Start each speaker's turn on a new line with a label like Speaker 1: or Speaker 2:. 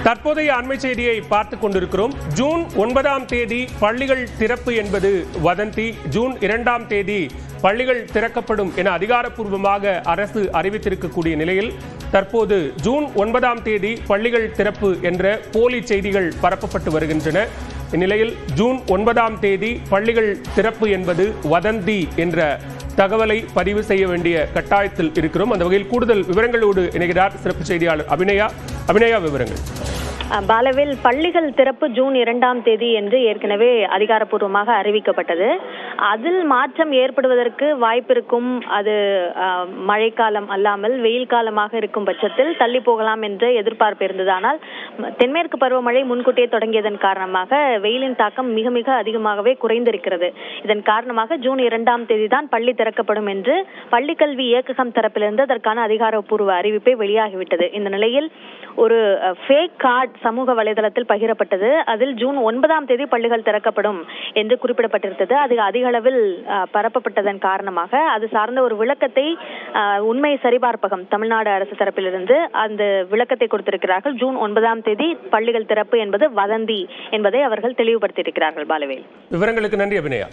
Speaker 1: தற்போதைய அண்மை செய்தியை பார்த்துக் கொண்டிருக்கிறோம். ஜூன் 9ஆம் தேதி பள்ளிகள் திறப்பு என்பது வதந்தி. ஜூன் 2ஆம் தேதி பள்ளிகள் திறக்கப்படும் என அதிகாரப்பூர்வமாக அரசு அறிவித்திருக்கக்கூடிய நிலையில் தற்போது ஜூன் 9ஆம் தேதி பள்ளிகள் திறப்பு என்ற போலி செய்திகள் பரப்பப்பட்டு வருகின்றன. இந்நிலையில் ஜூன் 9ஆம் தேதி பள்ளிகள் திறப்பு என்பது வதந்தி என்ற தகவலை பதிவு செய்ய வேண்டிய கட்டாயத்தில் இருக்கிறோம். அந்த வகையில் கூடுதல் விவரங்களோடு இணைகிறார் சிறப்பு செய்தியாளர் அபிநயா. விவரங்கள்.
Speaker 2: பாலவேல், பள்ளிகள் திறப்பு ஜூன் 2ஆம் தேதி என்று ஏற்கனவே அதிகாரப்பூர்வமாக அறிவிக்கப்பட்டது. அதில் மாற்றம் ஏற்படுவதற்கு வாய்ப்பு இருக்கும். அது மழைக்காலம் அல்லாமல் வெயில் காலமாக இருக்கும் பட்சத்தில் தள்ளி போகலாம் என்று எதிர்பார்ப்பு இருந்தது. ஆனால் தென்மேற்கு பருவமழை முன்கூட்டியே தொடங்கியதன் காரணமாக வெயிலின் தாக்கம் மிக மிக அதிகமாகவே குறைந்திருக்கிறது. இதன் காரணமாக ஜூன் 2ஆம் தேதி தான் பள்ளி திறக்கப்படும் என்று பள்ளிக்கல்வி இயக்ககம் தரப்பிலிருந்து அதற்கான அதிகாரப்பூர்வ அறிவிப்பை வெளியாகிவிட்டது. இந்த நிலையில் ஒரு ஃபேக் கார்டு சமூக வலைதளத்தில் பகிரப்பட்டது. அதில் ஜூன் 9ஆம் தேதி பள்ளிகள் திறக்கப்படும் என்று குறிப்பிடப்பட்டிருந்தது. அது அதிக அளவில் பரப்பப்பட்டதன் காரணமாக அது சார்ந்த ஒரு விளக்கத்தை உண்மை சரிபார்ப்பகம் தமிழ்நாடு அரசு தரப்பிலிருந்து அந்த விளக்கத்தை கொடுத்திருக்கிறார்கள். ஜூன் 9ஆம் தேதி பள்ளிகள் திறப்பு என்பது வதந்தி என்பதை அவர்கள் தெளிவுபடுத்தியிருக்கிறார்கள். பாலவேல்,
Speaker 1: விவரங்களுக்கு நன்றி அபிநயா.